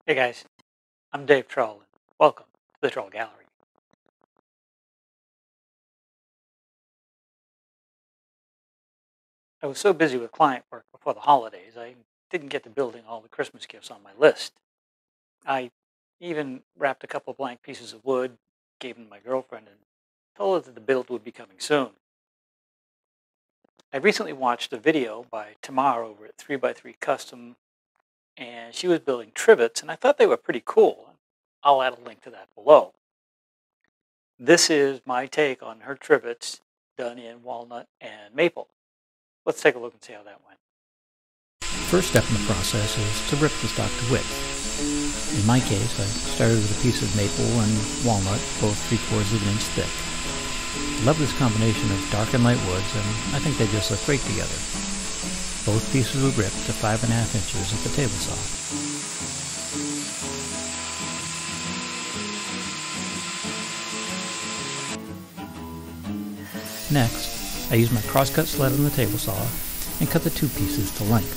Hey guys, I'm Dave Troll, and welcome to the Troll Gallery. I was so busy with client work before the holidays, I didn't get to building all the Christmas gifts on my list. I even wrapped a couple blank pieces of wood, gave them to my girlfriend, and told her that the build would be coming soon. I recently watched a video by Tamar over at 3x3 Custom, and she was building trivets, and I thought they were pretty cool. I'll add a link to that below. This is my take on her trivets done in walnut and maple. Let's take a look and see how that went. First step in the process is to rip the stock to width. In my case, I started with a piece of maple and walnut, both 3/4 of an inch thick. I love this combination of dark and light woods, and I think they just look great together. Both pieces were ripped to 5.5 inches at the table saw. Next, I used my crosscut sled on the table saw and cut the two pieces to length.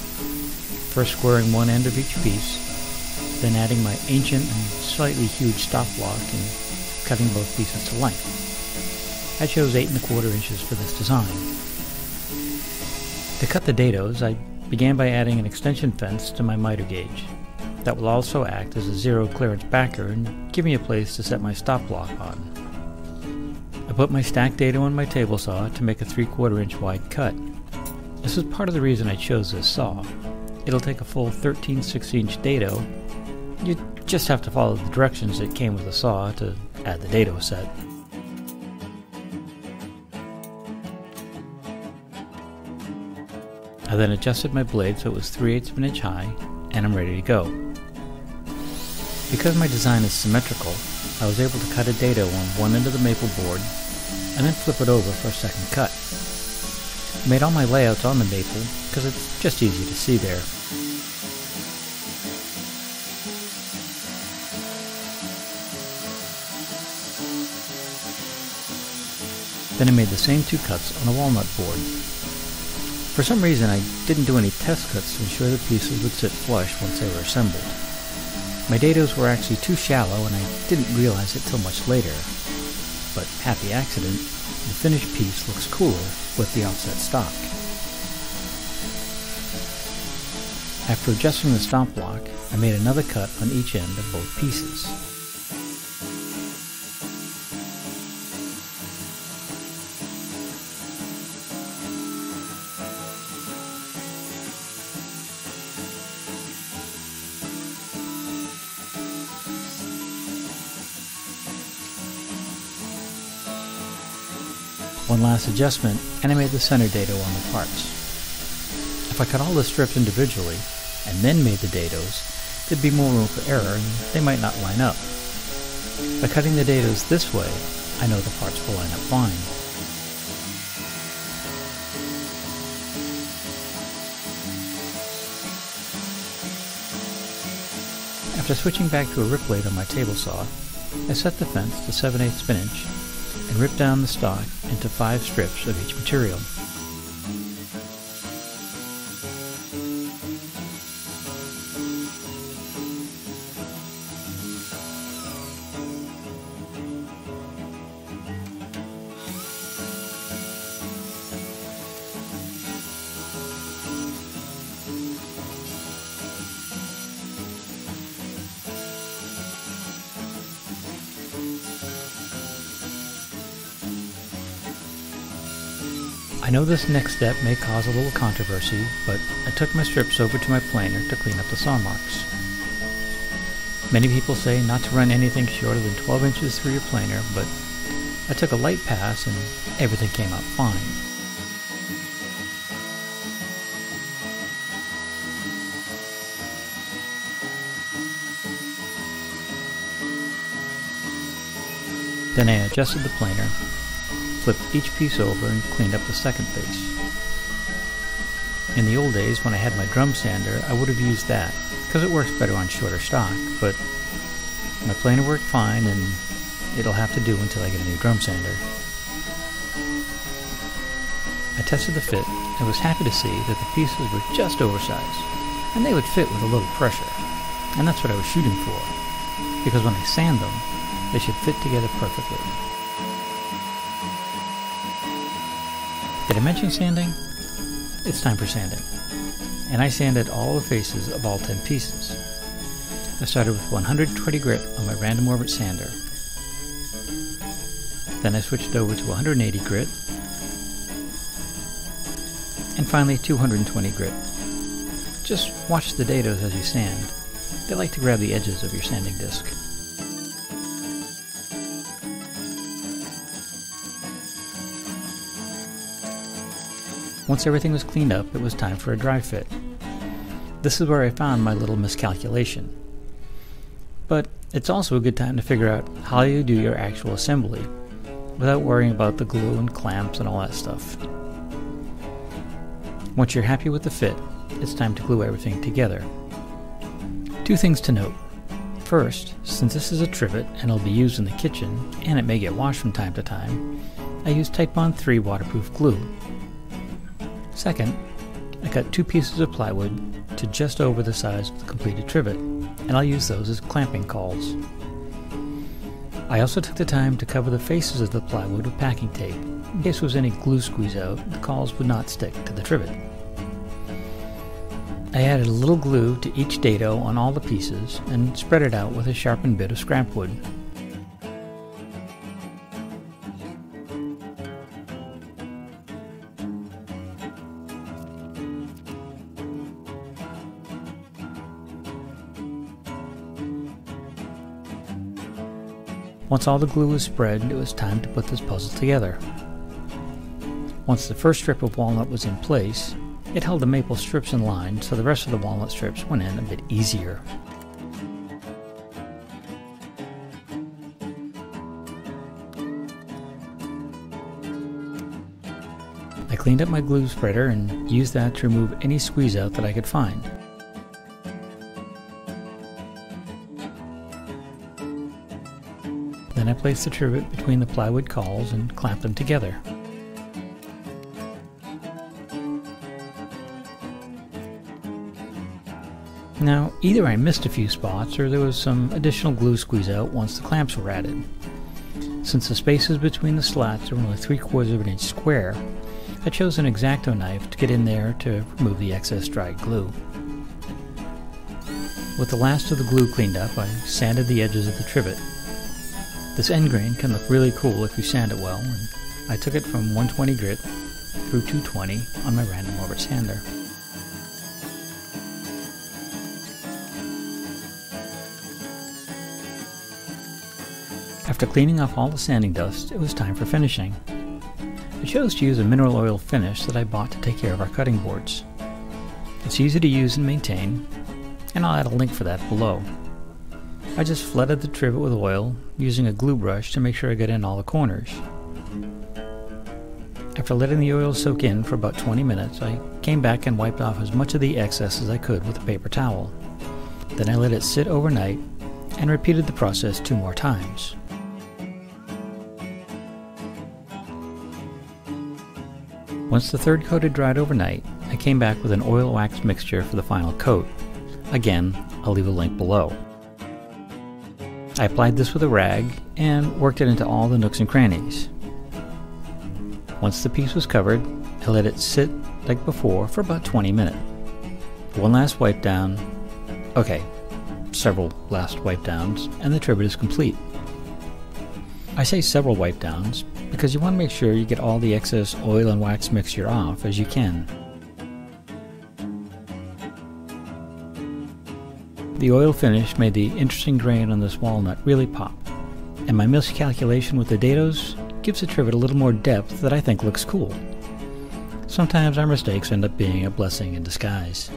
First squaring one end of each piece, then adding my ancient and slightly huge stop block and cutting both pieces to length. I chose 8¼ inches for this design. To cut the dados, I began by adding an extension fence to my miter gauge. That will also act as a zero clearance backer and give me a place to set my stop block on. I put my stacked dado on my table saw to make a 3/4 inch wide cut. This is part of the reason I chose this saw. It'll take a full 13/16" dado. You just have to follow the directions that came with the saw to add the dado set. I then adjusted my blade so it was 3/8 of an inch high, and I'm ready to go. Because my design is symmetrical, I was able to cut a dado on one end of the maple board and then flip it over for a second cut. I made all my layouts on the maple because it's just easy to see there. Then I made the same two cuts on the walnut board. For some reason I didn't do any test cuts to ensure the pieces would sit flush once they were assembled. My dados were actually too shallow and I didn't realize it till much later. But happy accident, the finished piece looks cooler with the offset stock. After adjusting the stop block, I made another cut on each end of both pieces. One last adjustment, and I made the center dado on the parts. If I cut all the strips individually, and then made the dados, there'd be more room for error, and they might not line up. By cutting the dados this way, I know the parts will line up fine. After switching back to a rip blade on my table saw, I set the fence to 7/8 of an inch, and rip down the stock into 5 strips of each material. I know this next step may cause a little controversy, but I took my strips over to my planer to clean up the saw marks. Many people say not to run anything shorter than 12 inches through your planer, but I took a light pass and everything came out fine. Then I adjusted the planer, flipped each piece over and cleaned up the second face. In the old days when I had my drum sander, I would have used that because it works better on shorter stock, but my planer worked fine and it'll have to do until I get a new drum sander. I tested the fit and was happy to see that the pieces were just oversized and they would fit with a little pressure. And that's what I was shooting for, because when I sand them, they should fit together perfectly. Did I mention sanding? It's time for sanding. And I sanded all the faces of all 10 pieces. I started with 120 grit on my random orbit sander. Then I switched over to 180 grit. And finally 220 grit. Just watch the dados as you sand. They like to grab the edges of your sanding disc. Once everything was cleaned up, it was time for a dry fit. This is where I found my little miscalculation. But it's also a good time to figure out how you do your actual assembly, without worrying about the glue and clamps and all that stuff. Once you're happy with the fit, it's time to glue everything together. Two things to note. First, since this is a trivet and it'll be used in the kitchen, and it may get washed from time to time, I use Titebond 3 waterproof glue. Second, I cut 2 pieces of plywood to just over the size of the completed trivet, and I'll use those as clamping cauls. I also took the time to cover the faces of the plywood with packing tape. In case there was any glue squeeze out, the cauls would not stick to the trivet. I added a little glue to each dado on all the pieces and spread it out with a sharpened bit of scrap wood. Once all the glue was spread, it was time to put this puzzle together. Once the first strip of walnut was in place, it held the maple strips in line, so the rest of the walnut strips went in a bit easier. I cleaned up my glue spreader and used that to remove any squeeze out that I could find. Then I placed the trivet between the plywood cauls and clamped them together. Now, either I missed a few spots or there was some additional glue squeeze out once the clamps were added. Since the spaces between the slats are only 3/4 of an inch square, I chose an X-Acto knife to get in there to remove the excess dried glue. With the last of the glue cleaned up, I sanded the edges of the trivet. This end grain can look really cool if you sand it well, and I took it from 120 grit through 220 on my random orbit sander. After cleaning off all the sanding dust, it was time for finishing. I chose to use a mineral oil finish that I bought to take care of our cutting boards. It's easy to use and maintain, and I'll add a link for that below. I just flooded the trivet with oil, using a glue brush to make sure I got in all the corners. After letting the oil soak in for about 20 minutes, I came back and wiped off as much of the excess as I could with a paper towel. Then I let it sit overnight and repeated the process 2 more times. Once the third coat had dried overnight, I came back with an oil wax mixture for the final coat. Again, I'll leave a link below. I applied this with a rag and worked it into all the nooks and crannies. Once the piece was covered, I let it sit like before for about 20 minutes. One last wipe down, several last wipe downs, and the trivet is complete. I say several wipe downs because you want to make sure you get all the excess oil and wax mixture off as you can. The oil finish made the interesting grain on this walnut really pop, and my miscalculation with the dados gives the trivet a little more depth that I think looks cool. Sometimes our mistakes end up being a blessing in disguise.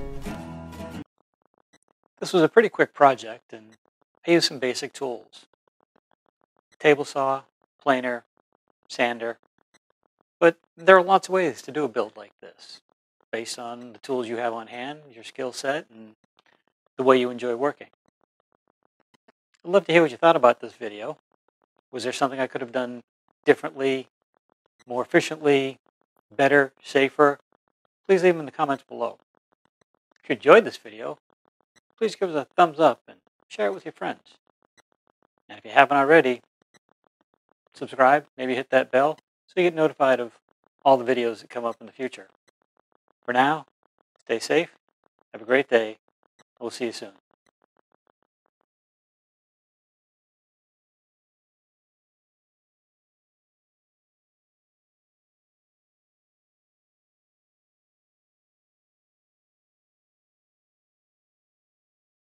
This was a pretty quick project, and I used some basic tools. Table saw, planer, sander, but there are lots of ways to do a build like this, based on the tools you have on hand, your skill set, and the way you enjoy working. I'd love to hear what you thought about this video. Was there something I could have done differently, more efficiently, better, safer? Please leave them in the comments below. If you enjoyed this video, please give us a thumbs up and share it with your friends. And if you haven't already, subscribe, maybe hit that bell so you get notified of all the videos that come up in the future. For now, stay safe, have a great day, and we'll see you soon.